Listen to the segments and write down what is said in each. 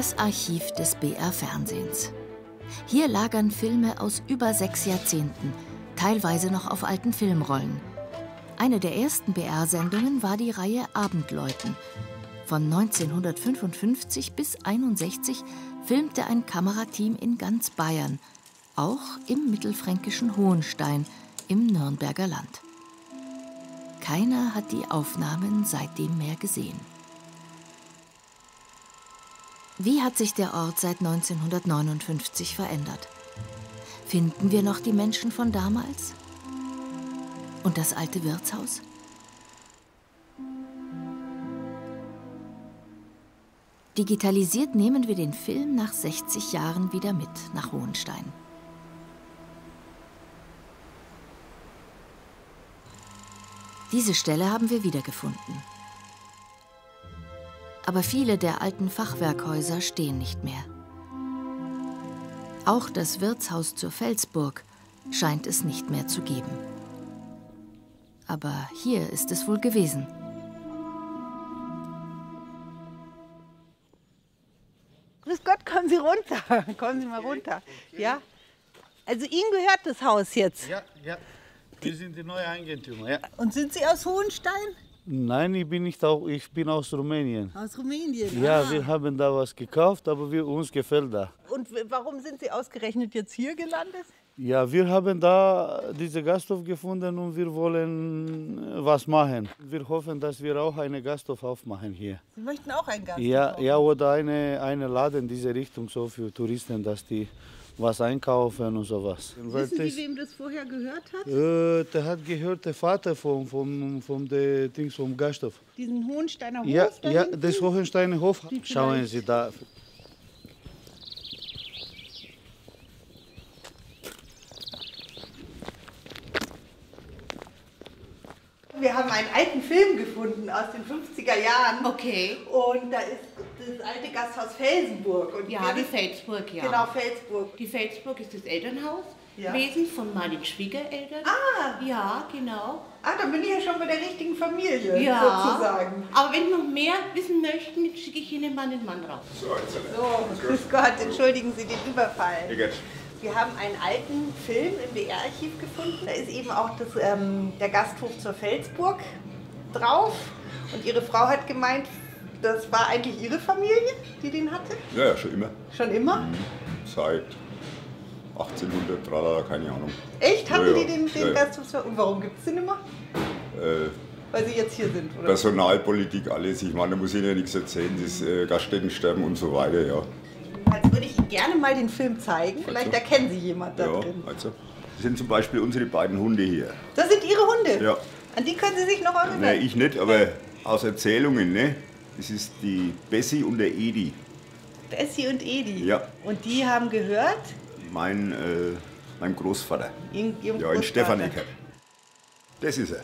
Das Archiv des BR-Fernsehens. Hier lagern Filme aus über 6 Jahrzehnten, teilweise noch auf alten Filmrollen. Eine der ersten BR-Sendungen war die Reihe Abendläuten. Von 1955 bis 1961 filmte ein Kamerateam in ganz Bayern, auch im mittelfränkischen Hohenstein im Nürnberger Land. Keiner hat die Aufnahmen seitdem mehr gesehen. Wie hat sich der Ort seit 1959 verändert? Finden wir noch die Menschen von damals? Und das alte Wirtshaus? Digitalisiert nehmen wir den Film nach 60 Jahren wieder mit nach Hohenstein. Diese Stelle haben wir wiedergefunden. Aber viele der alten Fachwerkhäuser stehen nicht mehr. Auch das Wirtshaus zur Felsburg scheint es nicht mehr zu geben. Aber hier ist es wohl gewesen. Grüß Gott, kommen Sie runter. Kommen Sie mal runter. Ja? Also Ihnen gehört das Haus jetzt? Ja, ja. Wir sind die neue Eigentümer, ja. Und sind Sie aus Hohenstein? Nein, ich bin nicht auch, ich bin aus Rumänien. Aus Rumänien? Ja, ah. wir haben da was gekauft, aber uns gefällt da. Und warum sind Sie ausgerechnet jetzt hier gelandet? Ja, wir haben da diesen Gasthof gefunden und wir wollen was machen. Wir hoffen, dass wir auch einen Gasthof aufmachen hier. Sie möchten auch einen Gasthof Ja, aufmachen? ja, oder eine Laden in diese Richtung so für Touristen, dass die was einkaufen und sowas. Wissen Sie, wem das vorher gehört hat? Der hat gehört, der Vater vom Gasthof. Diesen Hohensteiner Hof Ja, da ja, hinten? das Hohensteiner Hof. Sieht Schauen vielleicht- Sie da. Wir haben einen alten Film gefunden aus den 50er Jahren. Okay. Und da ist das alte Gasthaus Felsenburg. Und Ja, die Felsburg, ja. Genau, Felsburg. Die Felsburg ist das Elternhaus Ja. gewesen von meinen Schwiegereltern. Ah. Ja, genau. Ah, dann bin ich ja schon bei der richtigen Familie, Ja. sozusagen. Aber wenn Sie noch mehr wissen möchten, schicke ich Ihnen meinen Mann raus. So, grüß Gott, entschuldigen Sie den Überfall. Egal. Wir haben einen alten Film im BR-Archiv gefunden. Da ist eben auch der Gasthof zur Felsburg drauf. Und Ihre Frau hat gemeint, das war eigentlich Ihre Familie, die den hatte? Ja, ja, schon immer. Schon immer? Seit 1800, tralala, keine Ahnung. Echt? Hatten Ja, die ja. den Ja, ja. Gasthof zur... Und warum gibt es den immer? Weil Sie jetzt hier sind, oder? Personalpolitik, alles. Ich meine, da muss ich ja nichts erzählen. Das Gaststättensterben und so weiter, ja. Also würde ich Ihnen gerne mal den Film zeigen. Vielleicht erkennen Sie jemand da Ja, drin. also. Das sind zum Beispiel unsere beiden Hunde hier. Das sind Ihre Hunde? Ja. An die können Sie sich noch erinnern? Nein, ich nicht, aber aus Erzählungen, ne? Das ist die Bessie und der Edi. Bessie und Edi. Ja. Und die haben gehört? Mein Großvater. Ihrem Ja, in Großvater. Stefanecker. Das ist er.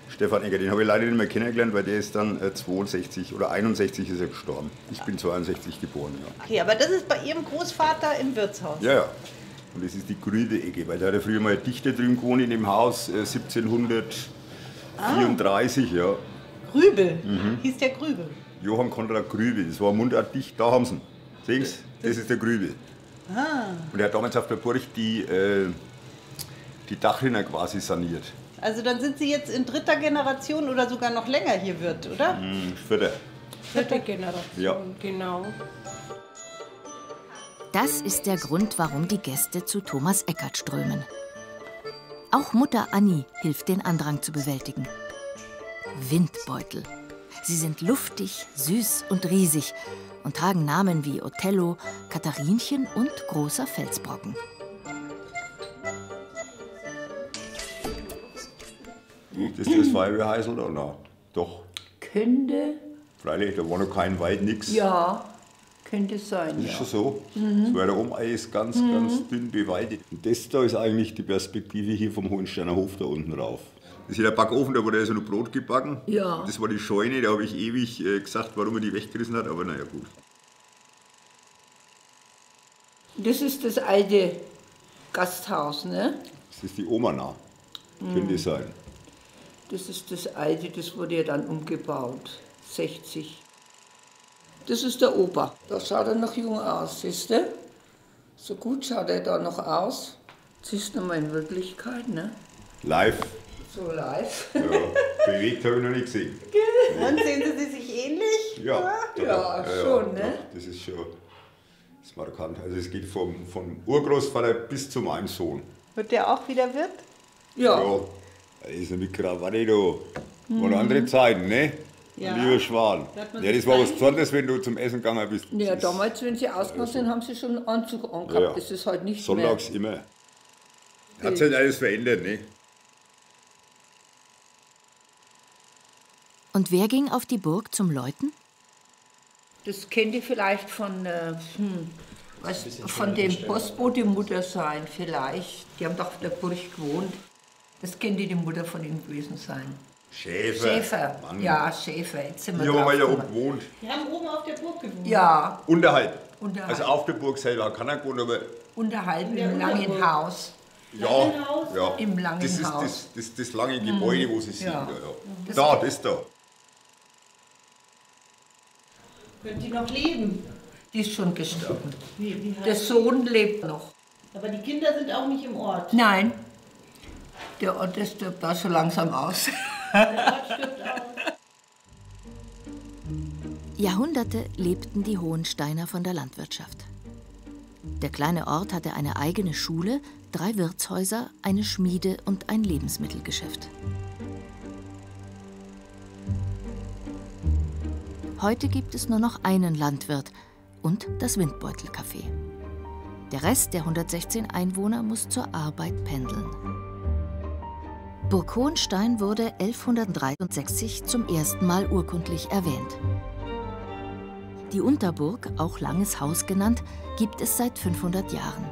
Stefan Egger, den habe ich leider nicht mehr kennengelernt, weil der ist dann 62 oder 61 ist er gestorben. Ich bin 62 geboren, ja. Okay, aber das ist bei Ihrem Großvater im Wirtshaus? Ja, ja. Und das ist die Grübe-Ecke, weil da hat er früher mal ein Dichter drin gewohnt in dem Haus, 1734, ja. Grübel, hieß der Grübel. Johann Konrad Grübe, das war Mundart dicht, da haben sie ihn. Sehen Sie, das ist der Grübe. Und er hat damals auf der Burg die Dachrinne quasi saniert. Also dann sind Sie jetzt in 3. Generation oder sogar noch länger hier Wirt, oder? Vierte. 4. Generation, Ja. genau. Das ist der Grund, warum die Gäste zu Thomas Eckert strömen. Auch Mutter Annie hilft, den Andrang zu bewältigen. Windbeutel. Sie sind luftig, süß und riesig und tragen Namen wie Othello, Katharinchen und großer Felsbrocken. Das ist das Feuerwehrhäusl da? Na, doch. Könnte, Freilich, da war noch kein Wald, nix. ja, könnte sein, Das ist ja. schon so. Das war da oben alles ganz dünn bewaldet. Und das da ist eigentlich die Perspektive hier vom Hohensteiner Hof da unten rauf. Das ist der Backofen, da wurde also noch Brot gebacken. Ja. Das war die Scheune, da habe ich ewig gesagt, warum er die weggerissen hat, aber naja, gut. Das ist das alte Gasthaus, ne? Das ist die Oma nah. Könnte sein. Das ist das alte, das wurde ja dann umgebaut, 60. Das ist der Opa. Da schaut er noch jung aus, siehst du? So gut schaut er da noch aus. Siehst du mal in Wirklichkeit, ne? Live. So live. Ja, bewegt habe ich noch nicht gesehen. Und sehen Sie sich ähnlich? Ja, Ja, schon, ne? Das ist schon das markant. Also es geht vom Urgroßvater bis zu meinem Sohn. Wird der auch wieder Wirt? Ja. Ja, da ist er mit Krawatte da. Waren andere Zeiten, ne? Ja. Lieber Schwan. Hat man Ja, das war was Besonderes, wenn du zum Essen gegangen bist. Ja, Das damals, wenn sie ausgegangen sind, haben sie schon einen Anzug angehabt. Ja. Das ist halt nicht ist sonntags immer. Hat sich halt alles verändert, ne? Und wer ging auf die Burg zum Läuten? Das kennt ihr vielleicht von, von dem Postbote-Mutter sein, vielleicht. Die haben doch auf der Burg gewohnt. Das könnte die Mutter von ihnen gewesen sein. Schäfer. Schäfer, Mann. ja, Schäfer. Jetzt sind wir Hier haben wir ja drauf oben gewohnt. Wir haben oben auf der Burg gewohnt. Ja, Unterhalb. Unterhalb. Also auf der Burg selber hat keiner gewohnt, aber unterhalb der im langen Unterburg. Haus. Langenhaus? ja. Im langen das ist Haus. das lange Gebäude, wo sie sind. Ja. Ja. Das da. Könnt ihr noch leben? Die ist schon gestorben. Wie Der heißt Sohn lebt noch. Aber die Kinder sind auch nicht im Ort. Nein, der Ort der stirbt da schon langsam aus. Der Ort stirbt aus. Jahrhunderte lebten die Hohensteiner von der Landwirtschaft. Der kleine Ort hatte eine eigene Schule, 3 Wirtshäuser, eine Schmiede und ein Lebensmittelgeschäft. Heute gibt es nur noch einen Landwirt und das Windbeutelcafé. Der Rest der 116 Einwohner muss zur Arbeit pendeln. Burg Hohenstein wurde 1163 zum ersten Mal urkundlich erwähnt. Die Unterburg, auch Langes Haus genannt, gibt es seit 500 Jahren.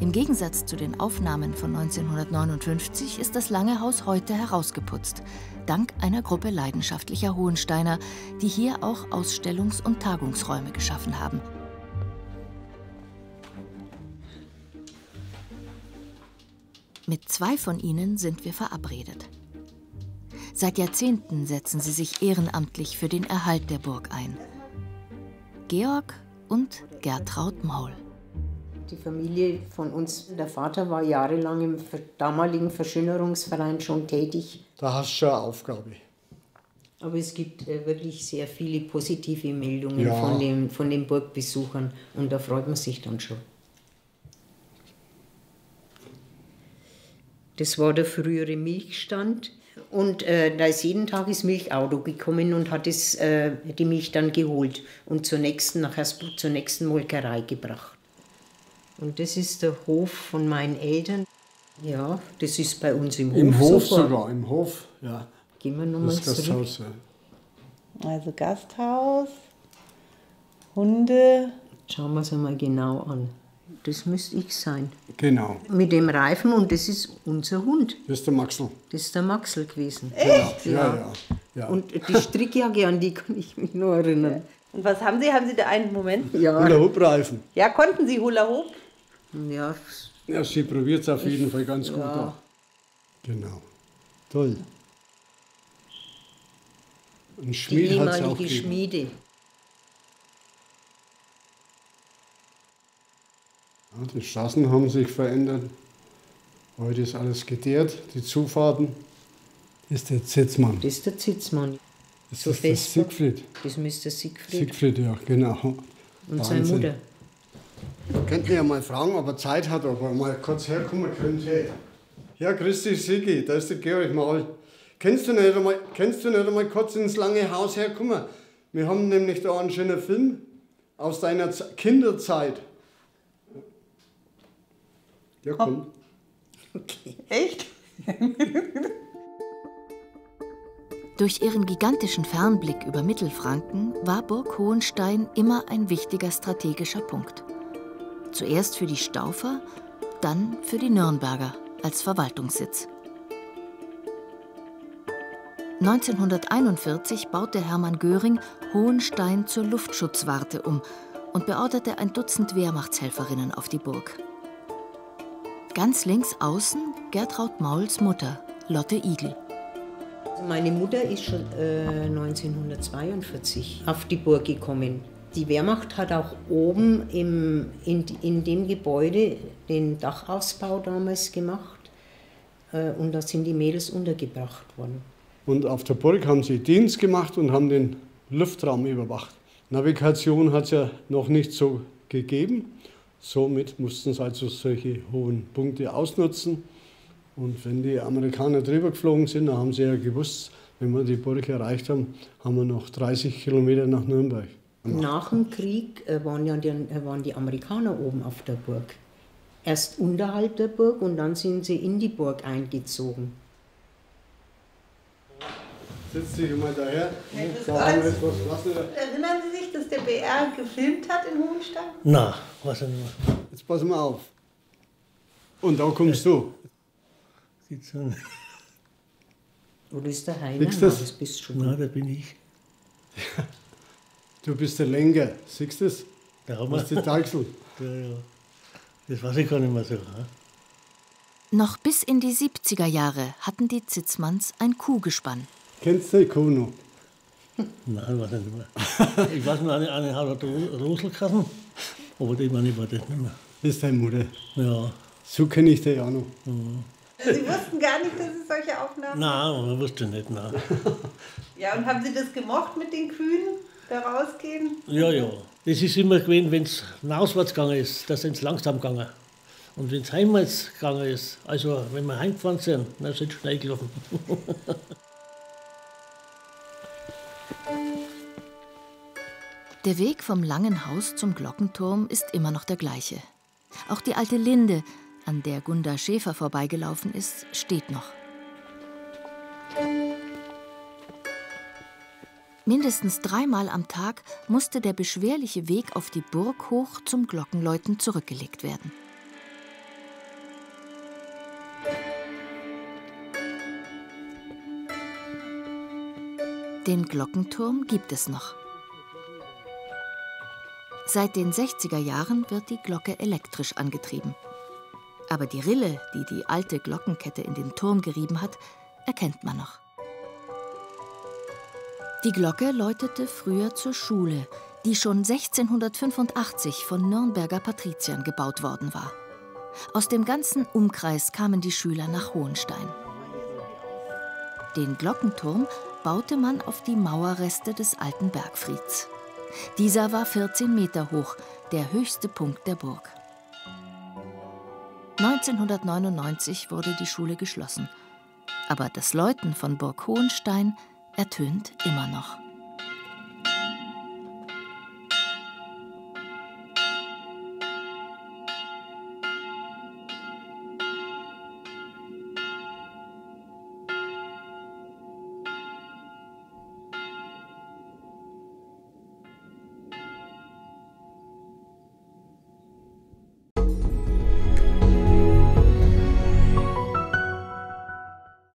Im Gegensatz zu den Aufnahmen von 1959 ist das Lange Haus heute herausgeputzt, dank einer Gruppe leidenschaftlicher Hohensteiner, die hier auch Ausstellungs- und Tagungsräume geschaffen haben. Mit 2 von ihnen sind wir verabredet. Seit Jahrzehnten setzen sie sich ehrenamtlich für den Erhalt der Burg ein. Georg und Gertraud Maul. Die Familie von uns, der Vater war jahrelang im damaligen Verschönerungsverein schon tätig. Da hast du schon eine Aufgabe. Aber es gibt wirklich sehr viele positive Meldungen Ja. von den Burgbesuchern und da freut man sich dann schon. Das war der frühere Milchstand und da ist jeden Tag das Milchauto gekommen und hat die Milch dann geholt und nach Hersbruck zur nächsten Molkerei gebracht. Und das ist der Hof von meinen Eltern. Ja, das ist bei uns im Hof. Im Hof sogar, im Hof, ja. Gehen wir nochmal Das zurück. Gasthaus, ja. Also Gasthaus, Hunde. Schauen wir es einmal genau an. Das müsste ich sein. Genau, Mit dem Reifen und das ist unser Hund. das ist der Maxl. Das ist der Maxl gewesen. Echt? Ja. Und die Strickjacke, an die kann ich mich nur erinnern. Und was haben Sie? Haben Sie da einen Moment? Ja, Hula-Hoop-Reifen. Ja, konnten Sie Hula Hoop? ja, Ja, sie probiert es auf jeden Fall ganz gut. Ja. Ja. Genau. Toll. Ein die Schmied hat es auch ehemalige gegeben. Schmiede. Ja, die Straßen haben sich verändert. Heute ist alles geteert, die Zufahrten. Das ist der Zitzmann. Das ist der Zitzmann. Das so ist der fest. Siegfried. Das müsste Siegfried Siegfried, ja, genau. und seine Wahnsinn. Mutter. Könnten ja mal fragen, ob er Zeit hat, ob er mal kurz herkommen könnte. Ja, grüß dich, Sigi, da ist der Georg Maul. Kennst du nicht einmal kurz ins Lange Haus herkommen? Wir haben nämlich da einen schönen Film aus deiner Kinderzeit. Ja, komm. Echt? Durch ihren gigantischen Fernblick über Mittelfranken war Burg Hohenstein immer ein wichtiger strategischer Punkt. Zuerst für die Staufer, dann für die Nürnberger als Verwaltungssitz. 1941 baute Hermann Göring Hohenstein zur Luftschutzwarte um und beorderte ein Dutzend Wehrmachtshelferinnen auf die Burg. Ganz links außen Gertraud Mauls Mutter, Lotte Igel. Meine Mutter ist schon 1942 auf die Burg gekommen. Die Wehrmacht hat auch oben in dem Gebäude den Dachausbau damals gemacht. Und da sind die Mädels untergebracht worden. Und auf der Burg haben sie Dienst gemacht und haben den Luftraum überwacht. Navigation hat es ja noch nicht so gegeben. Somit mussten sie also solche hohen Punkte ausnutzen. Und wenn die Amerikaner drüber geflogen sind, dann haben sie ja gewusst, wenn wir die Burg erreicht haben, haben wir noch 30 Kilometer nach Nürnberg. Nach dem Krieg waren die Amerikaner oben auf der Burg. Erst unterhalb der Burg und dann sind sie in die Burg eingezogen. Setz dich mal daher. Erinnern Sie sich, dass der BR gefilmt hat in Hohenstein? Na, was denn nur? Jetzt pass mal auf. Und da kommst du. Oder ist der Heiner? Siehst du das? Das bist schon. Na, da bin ich. Du bist der Lenker. Siehst du das? Da haben Du bist die Deichsel. ja. Das weiß ich gar nicht mehr so. Ja? Noch bis in die 70er Jahre hatten die Zitzmanns ein Kuhgespann. Kennst du die Kuh noch? Nein, weiß ich nicht mehr. Ich weiß nur, eine hat Rosel gehabt, aber die meine ich war das nicht mehr. Das ist deine Mutter. Ja. So kenne ich dich auch noch. Mhm. Also Sie wussten gar nicht, dass es solche Aufnahmen Nein, man wusste nicht. Nein. Ja, und haben Sie das gemocht mit den Kühen, da rausgehen? Ja, ja. Das ist immer gewesen, wenn es auswärts gegangen ist, da sind sie langsam gegangen. Und wenn es heimwärts gegangen ist, also wenn wir heimgefahren sind, dann sind sie schnell gelaufen. Der Weg vom Langen Haus zum Glockenturm ist immer noch der gleiche. Auch die alte Linde, an der Gunda Schäfer vorbeigelaufen ist, steht noch. Mindestens 3-mal am Tag musste der beschwerliche Weg auf die Burg hoch zum Glockenläuten zurückgelegt werden. Den Glockenturm gibt es noch. Seit den 60er Jahren wird die Glocke elektrisch angetrieben. Aber die Rille, die die alte Glockenkette in den Turm gerieben hat, erkennt man noch. Die Glocke läutete früher zur Schule, die schon 1685 von Nürnberger Patriziern gebaut worden war. Aus dem ganzen Umkreis kamen die Schüler nach Hohenstein. Den Glockenturm baute man auf die Mauerreste des alten Bergfrieds. Dieser war 14 Meter hoch, der höchste Punkt der Burg. 1999 wurde die Schule geschlossen. Aber das Läuten von Burg Hohenstein ertönt immer noch.